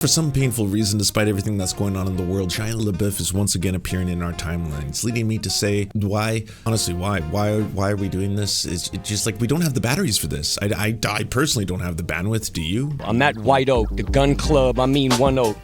For some painful reason, despite everything that's going on in the world, Shia LaBeouf is once again appearing in our timelines, leading me to say, why? Honestly, why? Why are we doing this? It's just like, we don't have the batteries for this. I personally don't have the bandwidth, do you? I'm at White Oak, the gun club, I mean One Oak.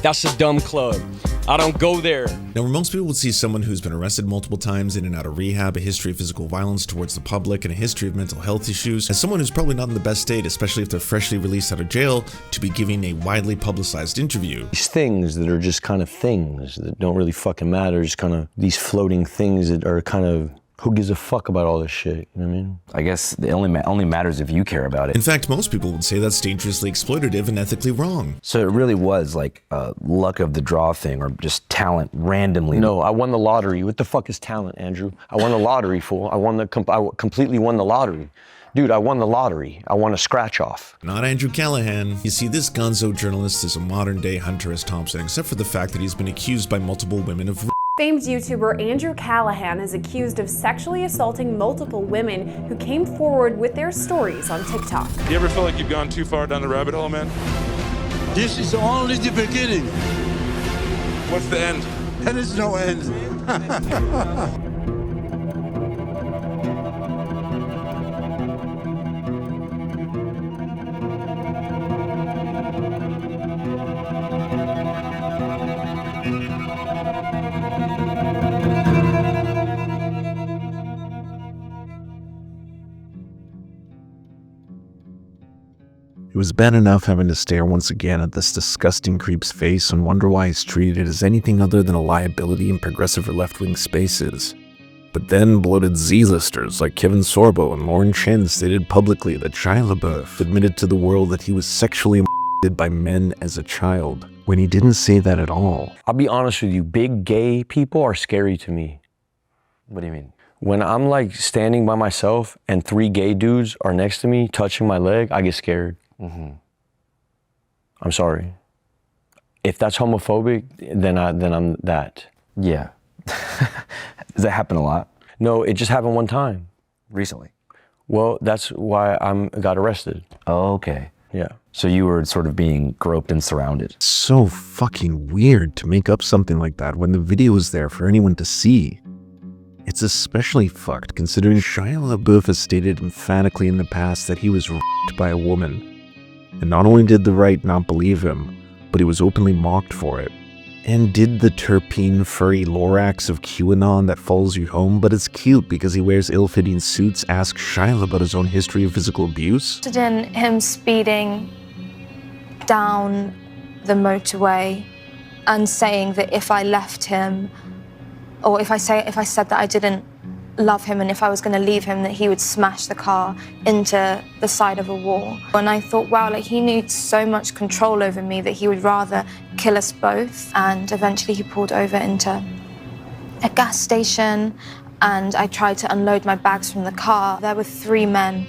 That's a dumb club. I don't go there. Now, where most people would see someone who's been arrested multiple times, in and out of rehab, a history of physical violence towards the public, and a history of mental health issues, as someone who's probably not in the best state, especially if they're freshly released out of jail, to be giving a widely publicized interview. These things that are just kind of things that don't really fucking matter, just kind of these floating things that are kind of, who gives a fuck about all this shit, you know what I mean? I guess it only matters if you care about it. In fact, most people would say that's dangerously exploitative and ethically wrong. So it really was like a luck of the draw thing, or just talent randomly. No, I won the lottery. What the fuck is talent, Andrew? I won the lottery, fool. I completely won the lottery. Dude, I won the lottery. I won a scratch off. Not Andrew Callaghan. You see, this gonzo journalist is a modern-day Hunter S. Thompson, except for the fact that he's been accused by multiple women of Famed YouTuber Andrew Callaghan is accused of sexually assaulting multiple women who came forward with their stories on TikTok. You ever feel like you've gone too far down the rabbit hole, man? This is only the beginning. What's the end? There is no end. It was bad enough having to stare once again at this disgusting creep's face and wonder why he's treated as anything other than a liability in progressive or left-wing spaces. But then bloated Z-listers like Kevin Sorbo and Lauren Chen stated publicly that Shia LaBeouf admitted to the world that he was sexually molested by men as a child, when he didn't say that at all. I'll be honest with you, big gay people are scary to me. What do you mean? When I'm like standing by myself and 3 gay dudes are next to me touching my leg, I get scared. Mm-hmm. I'm sorry. If that's homophobic, then I'm that. Yeah. Does that happen a lot? No, it just happened one time. Recently? Well, that's why I got arrested. Oh, okay. Yeah. So you were sort of being groped and surrounded. So fucking weird to make up something like that when the video is there for anyone to see. It's especially fucked considering Shia LaBeouf has stated emphatically in the past that he was raped by a woman. And not only did the right not believe him, but he was openly mocked for it. And did the terpene furry Lorax of QAnon that follows you home, but it's cute because he wears ill-fitting suits, ask Shia about his own history of physical abuse? In him speeding down the motorway and saying that if I left him, or if I said that I didn't love him and if I was going to leave him, that he would smash the car into the side of a wall. And I thought, wow, like he needs so much control over me that he would rather kill us both. And eventually he pulled over into a gas station and I tried to unload my bags from the car. There were 3 men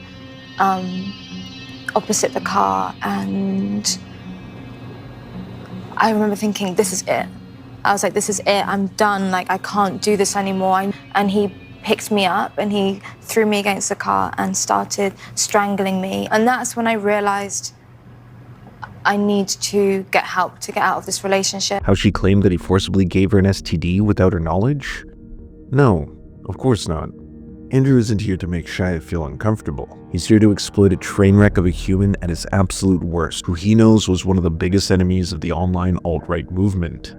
opposite the car and I remember thinking, this is it. I was like, this is it, I'm done, like I can't do this anymore. And he picked me up and he threw me against the car and started strangling me. And that's when I realized I need to get help to get out of this relationship. How she claimed that he forcibly gave her an STD without her knowledge? No, of course not. Andrew isn't here to make Shia feel uncomfortable. He's here to exploit a train wreck of a human at his absolute worst, who he knows was one of the biggest enemies of the online alt-right movement.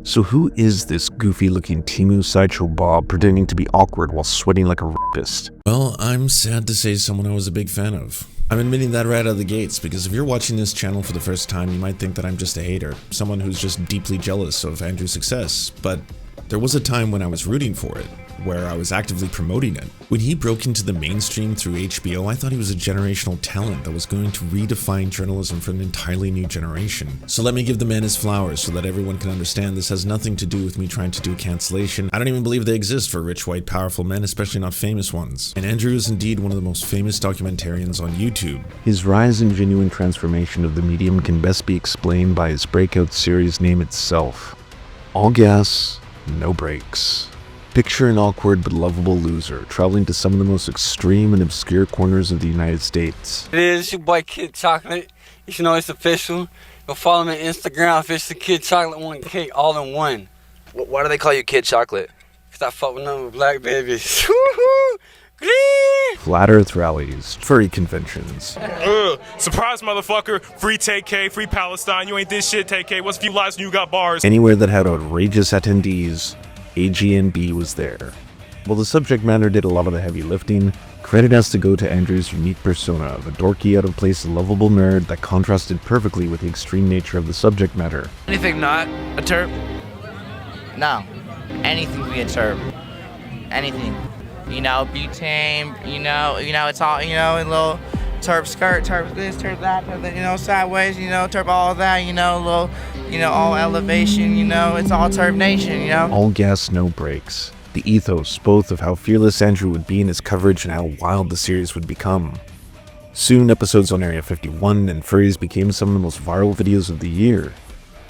So who is this goofy-looking Temu Sideshow Bob pretending to be awkward while sweating like a rapist? Well, I'm sad to say someone I was a big fan of. I'm admitting that right out of the gates, because if you're watching this channel for the first time, you might think that I'm just a hater, someone who's just deeply jealous of Andrew's success, but there was a time when I was rooting for it, where I was actively promoting it. When he broke into the mainstream through HBO, I thought he was a generational talent that was going to redefine journalism for an entirely new generation. So let me give the man his flowers so that everyone can understand this has nothing to do with me trying to do cancellation. I don't even believe they exist for rich, white, powerful men, especially not famous ones. And Andrew is indeed one of the most famous documentarians on YouTube. His rise and genuine transformation of the medium can best be explained by his breakout series name itself. All gas, no brakes. Picture an awkward but lovable loser traveling to some of the most extreme and obscure corners of the United States. It is your boy Kid Chocolate. You should know it's official. Go follow me on Instagram. Fish the Kid Chocolate 1 Cake, all in one. Why do they call you Kid Chocolate? Cause I fuck with number black babies. Flat Earth rallies, furry conventions, Surprise, motherfucker. Free TK, free Palestine. You ain't this shit, TK. What's a few lies and you got bars? anywhere that had outrageous attendees, AGNB was there. While the subject matter did a lot of the heavy lifting, credit has to go to Andrew's unique persona, the dorky, out-of-place, lovable nerd that contrasted perfectly with the extreme nature of the subject matter. Anything not a Terp? No. Anything can be a Terp. Anything. You know, butane, you know, it's all, a little Terp skirt, Terp this, Terp that, sideways, Terp all that, little, all elevation, it's all Terp Nation, All gas, no brakes. The ethos, both of how fearless Andrew would be in his coverage and how wild the series would become. Soon, episodes on Area 51 and furries became some of the most viral videos of the year.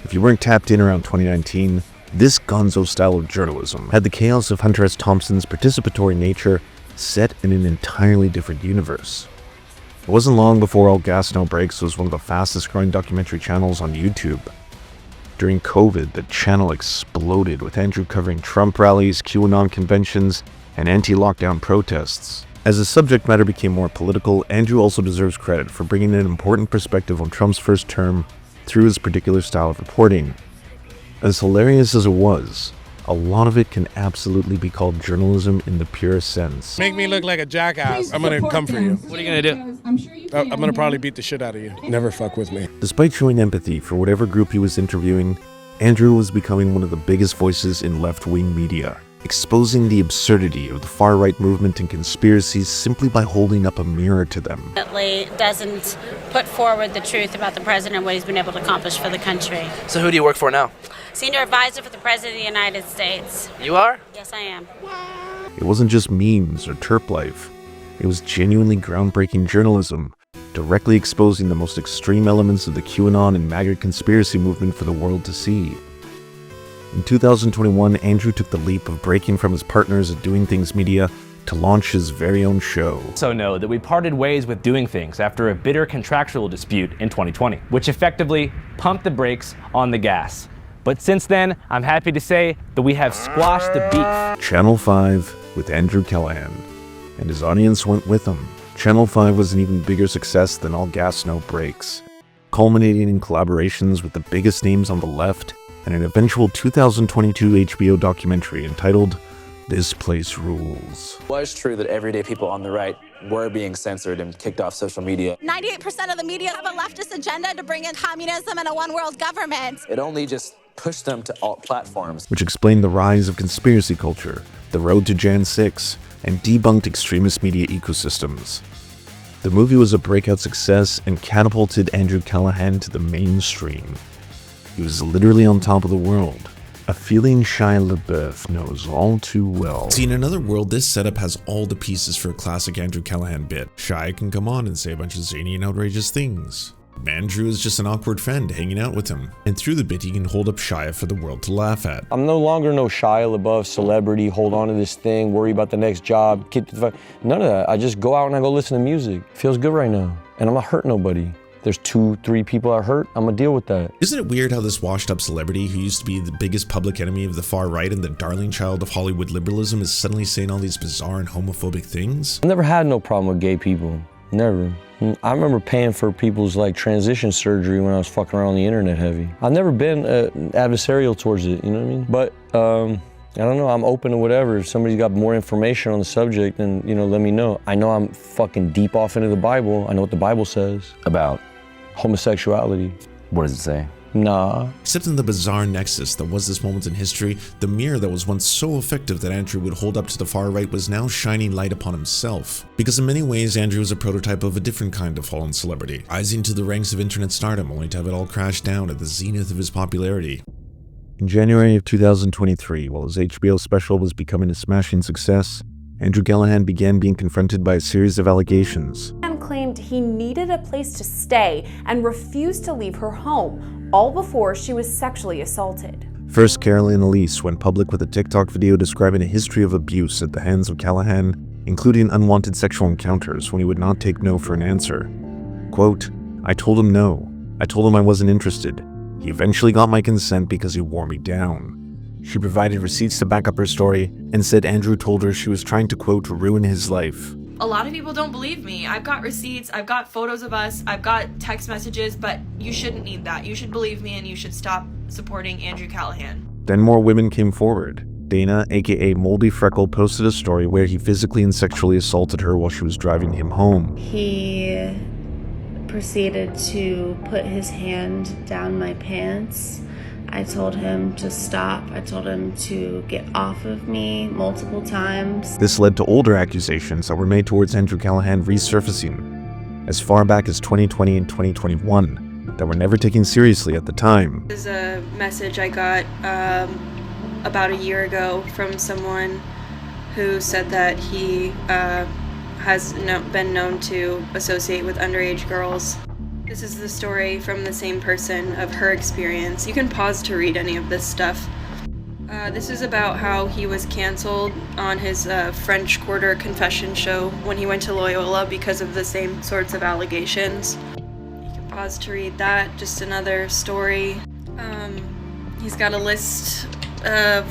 If you weren't tapped in around 2019, this gonzo style of journalism had the chaos of Hunter S. Thompson's participatory nature set in an entirely different universe. It wasn't long before All Gas No Brakes was one of the fastest growing documentary channels on YouTube. During COVID, the channel exploded with Andrew covering Trump rallies, QAnon conventions, and anti-lockdown protests. As the subject matter became more political, Andrew also deserves credit for bringing an important perspective on Trump's first term through his particular style of reporting. As hilarious as it was, a lot of it can absolutely be called journalism in the purest sense. Make me look like a jackass. I'm gonna come for you. What are you gonna do? I'm gonna probably beat the shit out of you. Never fuck with me. Despite showing empathy for whatever group he was interviewing, Andrew was becoming one of the biggest voices in left-wing media, exposing the absurdity of the far-right movement and conspiracies simply by holding up a mirror to them. It doesn't put forward the truth about the president and what he's been able to accomplish for the country. So who do you work for now? Senior advisor for the President of the United States. You are? Yes, I am. It wasn't just memes or Terp life. It was genuinely groundbreaking journalism, directly exposing the most extreme elements of the QAnon and MAGA conspiracy movement for the world to see. In 2021, Andrew took the leap of breaking from his partners at Doing Things Media to launch his very own show. So know that we parted ways with Doing Things after a bitter contractual dispute in 2020, which effectively pumped the brakes on the gas. But since then, I'm happy to say that we have squashed the beef. Channel 5 with Andrew Callaghan, and his audience went with him. Channel 5 was an even bigger success than All Gas No Brakes, culminating in collaborations with the biggest names on the left and an eventual 2022 HBO documentary entitled This Place Rules. It was true that everyday people on the right were being censored and kicked off social media. 98% of the media have a leftist agenda to bring in communism and a one-world government. It only just pushed them to alt platforms, which explained the rise of conspiracy culture, the road to Jan 6, and debunked extremist media ecosystems. The movie was a breakout success and catapulted Andrew Callaghan to the mainstream. He was literally on top of the world, a feeling Shia LaBeouf knows all too well. See, in another world, this setup has all the pieces for a classic Andrew Callaghan bit. Shia can come on and say a bunch of zany and outrageous things. Andrew is just an awkward friend hanging out with him, and through the bit he can hold up Shia for the world to laugh at. I'm no longer no Shia LaBeouf celebrity, hold on to this thing, worry about the next job, none of that. I just go out and I go listen to music. Feels good right now, and I'm not hurting nobody. There's 2-3 people I hurt, I'm gonna deal with that. Isn't it weird how this washed up celebrity who used to be the biggest public enemy of the far right and the darling child of Hollywood liberalism is suddenly saying all these bizarre and homophobic things? I never had no problem with gay people, never. I remember paying for people's transition surgery when I was fucking around on the internet heavy. I've never been adversarial towards it, you know what I mean? But I don't know, I'm open to whatever. If somebody's got more information on the subject, then, let me know. I know I'm fucking deep off into the Bible. I know what the Bible says. About homosexuality. What does it say? Nah. Except in the bizarre nexus that was this moment in history, the mirror that was once so effective that Andrew would hold up to the far right was now shining light upon himself. Because in many ways, Andrew was a prototype of a different kind of fallen celebrity, rising to the ranks of internet stardom only to have it all crash down at the zenith of his popularity. In January of 2023, while his HBO special was becoming a smashing success, Andrew Callaghan began being confronted by a series of allegations. Claimed he needed a place to stay and refused to leave her home, all before she was sexually assaulted. First, Caroline Elise went public with a TikTok video describing a history of abuse at the hands of Callaghan, including unwanted sexual encounters when he would not take no for an answer. Quote, "I told him no. I told him I wasn't interested. He eventually got my consent because he wore me down. She provided receipts to back up her story and said Andrew told her she was trying to, quote, ruin his life. A lot of people don't believe me. I've got receipts, I've got photos of us, I've got text messages, but you shouldn't need that. You should believe me and you should stop supporting Andrew Callaghan. Then more women came forward. Dana, aka Moldy Freckle, posted a story where he physically and sexually assaulted her while she was driving him home. He proceeded to put his hand down my pants. I told him to stop. I told him to get off of me multiple times. This led to older accusations that were made towards Andrew Callaghan resurfacing as far back as 2020 and 2021 that were never taken seriously at the time. This is a message I got about a year ago from someone who said that he has been known to associate with underage girls. This is the story from the same person of her experience. You can pause to read any of this stuff. This is about how he was canceled on his French Quarter confession show when he went to Loyola because of the same sorts of allegations. You can pause to read that. Just another story. He's got a list of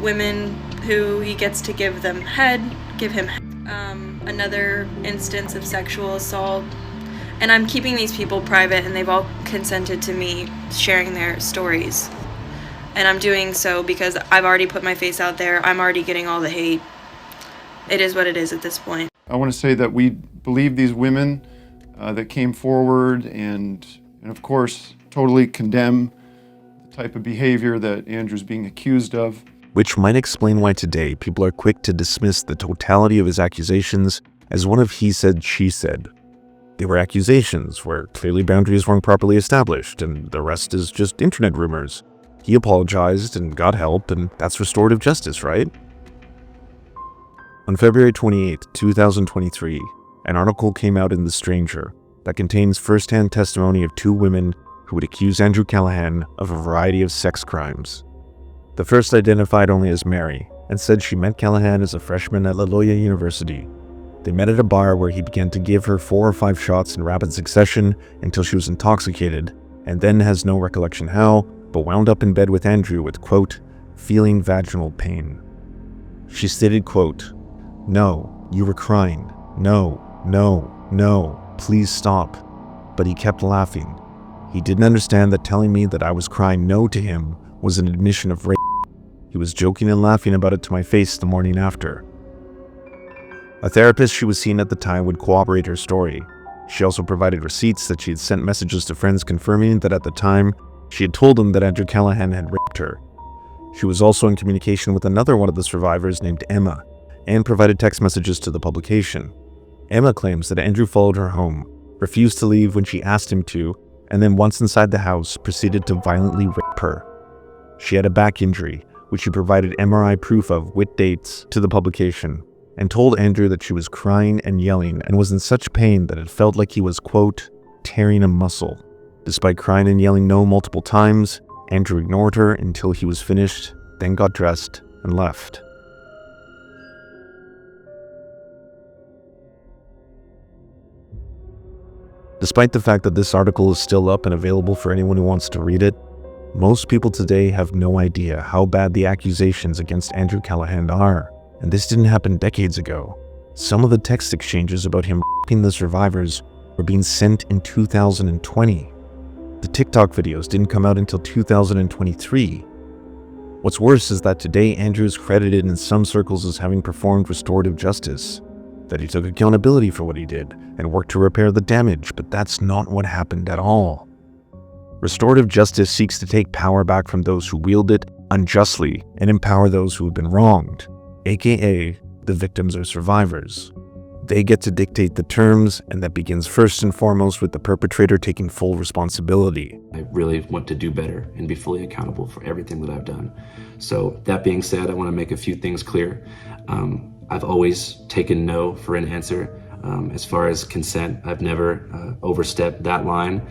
women who he gets to give him head. Another instance of sexual assault. And I'm keeping these people private, and they've all consented to me sharing their stories. And I'm doing so because I've already put my face out there. I'm already getting all the hate. It is what it is at this point. I want to say that we believe these women that came forward and of course totally condemn the type of behavior that Andrew's being accused of. Which might explain why today people are quick to dismiss the totality of his accusations as one of he said, she said. They were accusations where clearly boundaries weren't properly established, and the rest is just internet rumors. He apologized and got help, and that's restorative justice, right? On February 28, 2023, an article came out in The Stranger that contains first-hand testimony of two women who would accuse Andrew Callaghan of a variety of sex crimes. The first identified only as Mary, and said she met Callaghan as a freshman at Loyola University. They met at a bar where he began to give her 4 or 5 shots in rapid succession until she was intoxicated, and then has no recollection how, but wound up in bed with Andrew with, quote, feeling vaginal pain. She stated, quote, no, you were crying. No, no, no, please stop. But he kept laughing. He didn't understand that telling me that I was crying no to him was an admission of rape. He was joking and laughing about it to my face the morning after. A therapist she was seeing at the time would corroborate her story. She also provided receipts that she had sent messages to friends confirming that at the time, she had told them that Andrew Callaghan had raped her. She was also in communication with another one of the survivors named Emma, and provided text messages to the publication. Emma claims that Andrew followed her home, refused to leave when she asked him to, and then once inside the house, proceeded to violently rape her. She had a back injury, which she provided MRI proof of with dates to the publication, and told Andrew that she was crying and yelling and was in such pain that it felt like he was, quote, tearing a muscle. Despite crying and yelling no multiple times, Andrew ignored her until he was finished, then got dressed and left. Despite the fact that this article is still up and available for anyone who wants to read it, most people today have no idea how bad the accusations against Andrew Callaghan are. And this didn't happen decades ago. Some of the text exchanges about him raping the survivors were being sent in 2020. The TikTok videos didn't come out until 2023. What's worse is that today Andrew is credited in some circles as having performed restorative justice, that he took accountability for what he did and worked to repair the damage, but that's not what happened at all. Restorative justice seeks to take power back from those who wield it unjustly and empower those who have been wronged, aka the victims or survivors. They get to dictate the terms, and that begins first and foremost with the perpetrator taking full responsibility. I really want to do better and be fully accountable for everything that I've done. So that being said, I want to make a few things clear. I've always taken no for an answer. As far as consent, I've never overstepped that line.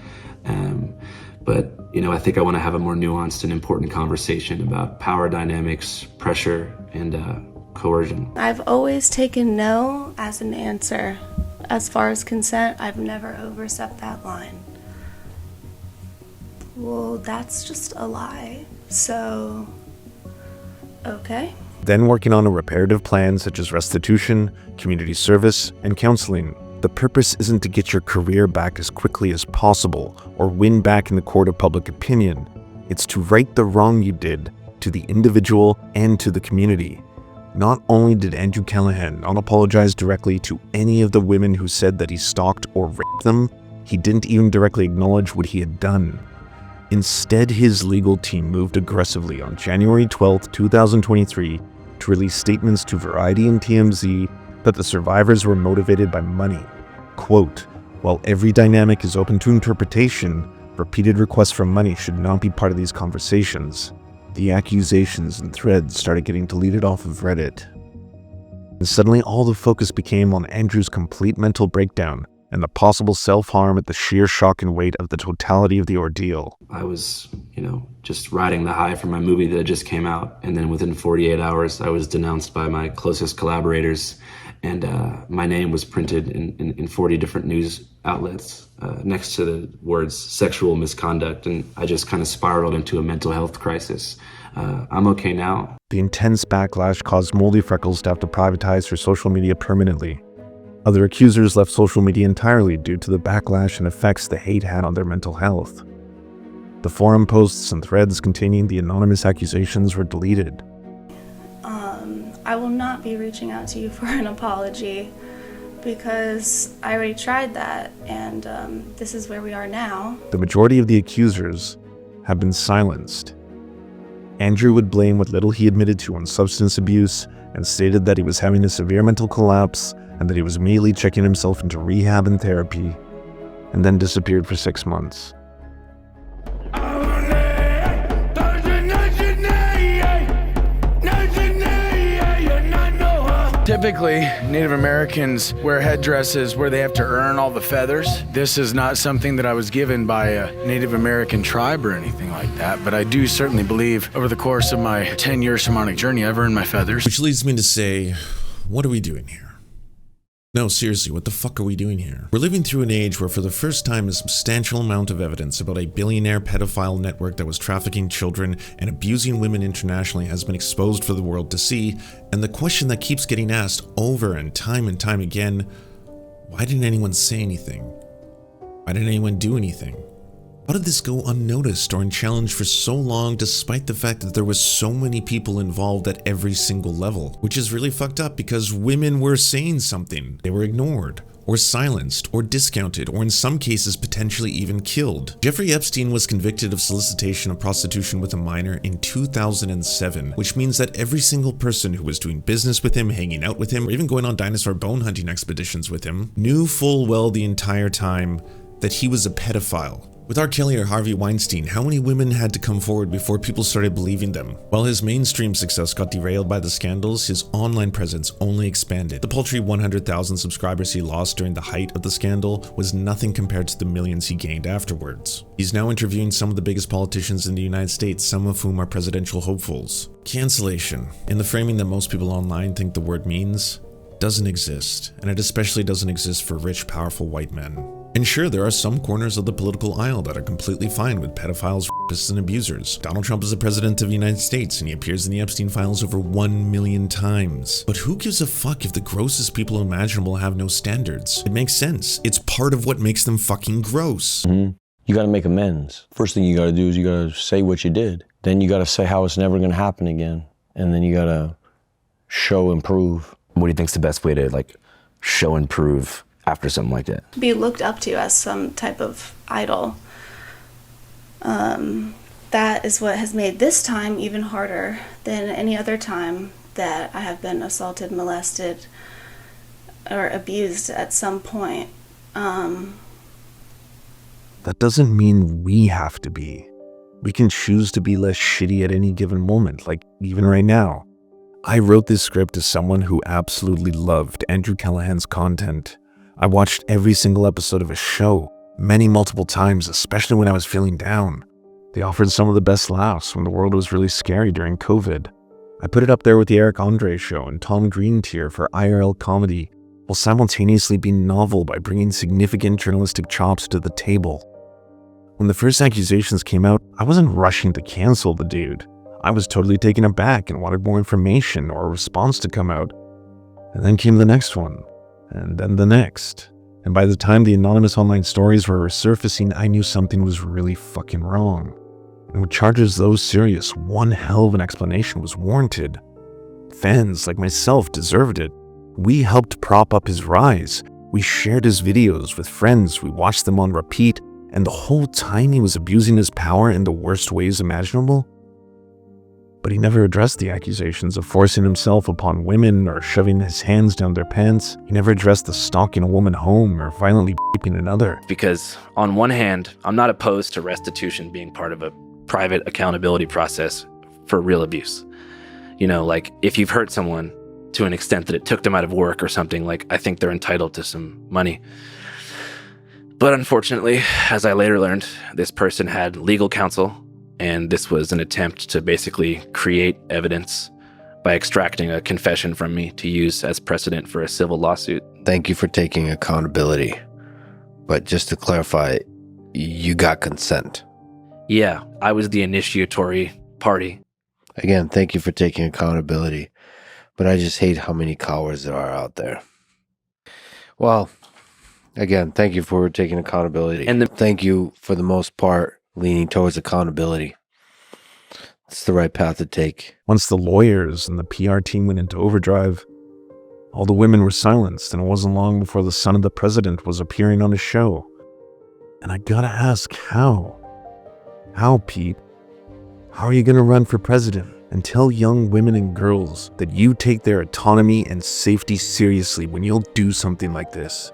But I think I want to have a more nuanced and important conversation about power dynamics, pressure, and coercion. I've always taken no as an answer. As far as consent, I've never overstepped that line. Well, that's just a lie. So, okay. Then working on a reparative plan such as restitution, community service, and counseling. The purpose isn't to get your career back as quickly as possible or win back in the court of public opinion. It's to right the wrong you did to the individual and to the community. Not only did Andrew Callaghan not apologize directly to any of the women who said that he stalked or raped them, he didn't even directly acknowledge what he had done. Instead, his legal team moved aggressively on January 12, 2023 to release statements to Variety and TMZ that the survivors were motivated by money. Quote, "While every dynamic is open to interpretation, repeated requests for money should not be part of these conversations." The accusations and threads started getting deleted off of Reddit. And suddenly all the focus became on Andrew's complete mental breakdown and the possible self-harm at the sheer shock and weight of the totality of the ordeal. I was, just riding the high from my movie that just came out. And then within 48 hours, I was denounced by my closest collaborators. And my name was printed in 40 different news outlets next to the words sexual misconduct. And I just kind of spiraled into a mental health crisis. I'm okay now. The intense backlash caused Moldy Freckles to have to privatize her social media permanently. Other accusers left social media entirely due to the backlash and effects the hate had on their mental health. The forum posts and threads containing the anonymous accusations were deleted. I will not be reaching out to you for an apology because I already tried that, and this is where we are now. The majority of the accusers have been silenced. Andrew would blame what little he admitted to on substance abuse and stated that he was having a severe mental collapse and that he was immediately checking himself into rehab and therapy, and then disappeared for 6 months. Typically, Native Americans wear headdresses where they have to earn all the feathers. This is not something that I was given by a Native American tribe or anything like that, but I do certainly believe over the course of my 10-year shamanic journey, I've earned my feathers. Which leads me to say, what are we doing here? No, seriously, what the fuck are we doing here? We're living through an age where for the first time a substantial amount of evidence about a billionaire pedophile network that was trafficking children and abusing women internationally has been exposed for the world to see, and the question that keeps getting asked over and time again, why didn't anyone say anything? Why didn't anyone do anything? How did this go unnoticed or unchallenged for so long despite the fact that there was so many people involved at every single level? Which is really fucked up because women were saying something. They were ignored, or silenced, or discounted, or in some cases potentially even killed. Jeffrey Epstein was convicted of solicitation of prostitution with a minor in 2007, which means that every single person who was doing business with him, hanging out with him, or even going on dinosaur bone hunting expeditions with him, knew full well the entire time that he was a pedophile. With R. Kelly or Harvey Weinstein, how many women had to come forward before people started believing them? While his mainstream success got derailed by the scandals, his online presence only expanded. The paltry 100,000 subscribers he lost during the height of the scandal was nothing compared to the millions he gained afterwards. He's now interviewing some of the biggest politicians in the United States, some of whom are presidential hopefuls. Cancellation, in the framing that most people online think the word means, doesn't exist, and it especially doesn't exist for rich, powerful white men. And sure, there are some corners of the political aisle that are completely fine with pedophiles, rapists, and abusers. Donald Trump is the president of the United States, and he appears in the Epstein files over 1 million times. But who gives a fuck if the grossest people imaginable have no standards? It makes sense. It's part of what makes them fucking gross. You gotta make amends. First thing you gotta do is you gotta say what you did. Then you gotta say how it's never gonna happen again. And then you gotta show and prove. What do you think's the best way to show and prove after something like that? Be looked up to as some type of idol. That is what has made this time even harder than any other time that I have been assaulted, molested, or abused at some point. That doesn't mean we have to be. We can choose to be less shitty at any given moment, like even right now. I wrote this script as someone who absolutely loved Andrew Callaghan's content. I watched every single episode of his show, multiple times, especially when I was feeling down. They offered some of the best laughs when the world was really scary during COVID. I put it up there with the Eric Andre show and Tom Green tier for IRL comedy, while simultaneously being novel by bringing significant journalistic chops to the table. When the first accusations came out, I wasn't rushing to cancel the dude. I was totally taken aback and wanted more information or a response to come out. And then came the next one, and then the next. And by the time the anonymous online stories were resurfacing, I knew something was really fucking wrong. And with charges those serious, one hell of an explanation was warranted. Fans like myself deserved it. We helped prop up his rise. We shared his videos with friends, we watched them on repeat, and the whole time he was abusing his power in the worst ways imaginable. But he never addressed the accusations of forcing himself upon women or shoving his hands down their pants. He never addressed the stalking a woman home or violently raping another. Because on one hand, I'm not opposed to restitution being part of a private accountability process for real abuse. You know, like if you've hurt someone to an extent that it took them out of work or something, like I think they're entitled to some money. But unfortunately, as I later learned, this person had legal counsel, and this was an attempt to basically create evidence by extracting a confession from me to use as precedent for a civil lawsuit. Thank you for taking accountability. But just to clarify, you got consent. Yeah, I was the initiatory party. Again, thank you for taking accountability. But I just hate how many cowards there are out there. Well, again, thank you for taking accountability. And thank you, for the most part, leaning towards accountability. It's the right path to take. Once the lawyers and the PR team went into overdrive, all the women were silenced, and it wasn't long before the son of the president was appearing on his show. And I gotta ask, how? How, Pete? How are you gonna run for president and tell young women and girls that you take their autonomy and safety seriously when you'll do something like this?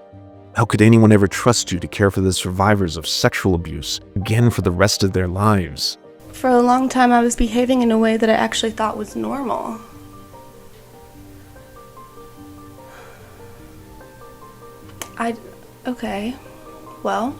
How could anyone ever trust you to care for the survivors of sexual abuse, again for the rest of their lives? For a long time, I was behaving in a way that I actually thought was normal. Okay, well,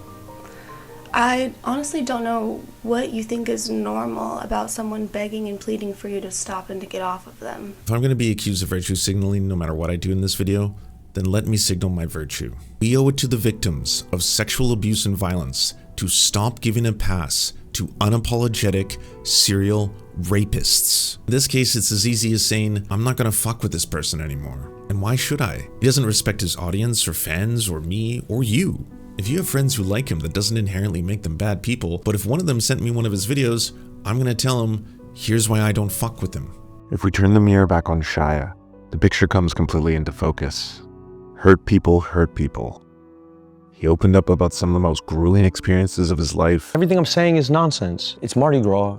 I honestly don't know what you think is normal about someone begging and pleading for you to stop and to get off of them. If I'm going to be accused of virtue signaling no matter what I do in this video, then let me signal my virtue. We owe it to the victims of sexual abuse and violence to stop giving a pass to unapologetic serial rapists. In this case, it's as easy as saying, I'm not gonna fuck with this person anymore. And why should I? He doesn't respect his audience or fans or me or you. If you have friends who like him, that doesn't inherently make them bad people, but if one of them sent me one of his videos, I'm gonna tell him, here's why I don't fuck with him. If we turn the mirror back on Shia, the picture comes completely into focus. Hurt people hurt people. He opened up about some of the most grueling experiences of his life. Everything I'm saying is nonsense. It's Mardi Gras,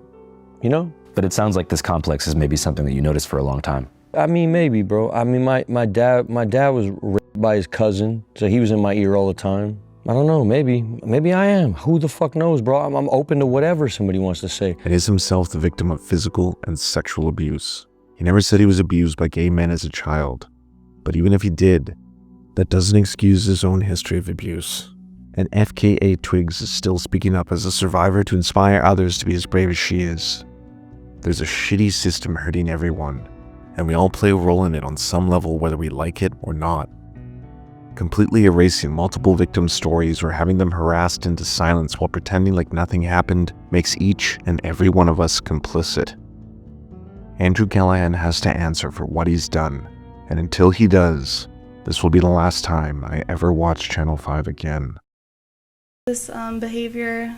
you know? But it sounds like this complex is maybe something that you noticed for a long time. I mean, maybe, bro. I mean, my dad was raped by his cousin, so he was in my ear all the time. I don't know, maybe I am. Who the fuck knows, bro? I'm open to whatever somebody wants to say. And is himself the victim of physical and sexual abuse. He never said he was abused by gay men as a child. But even if he did, that doesn't excuse his own history of abuse. And FKA Twigs is still speaking up as a survivor to inspire others to be as brave as she is. There's a shitty system hurting everyone, and we all play a role in it on some level whether we like it or not. Completely erasing multiple victim stories or having them harassed into silence while pretending like nothing happened makes each and every one of us complicit. Andrew Callaghan has to answer for what he's done, and until he does, this will be the last time I ever watch Channel 5 again. This behavior,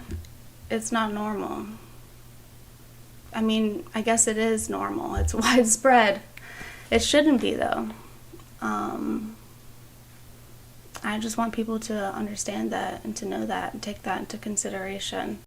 it's not normal. I mean, I guess it is normal. It's widespread. It shouldn't be, though. I just want people to understand that and to know that and take that into consideration.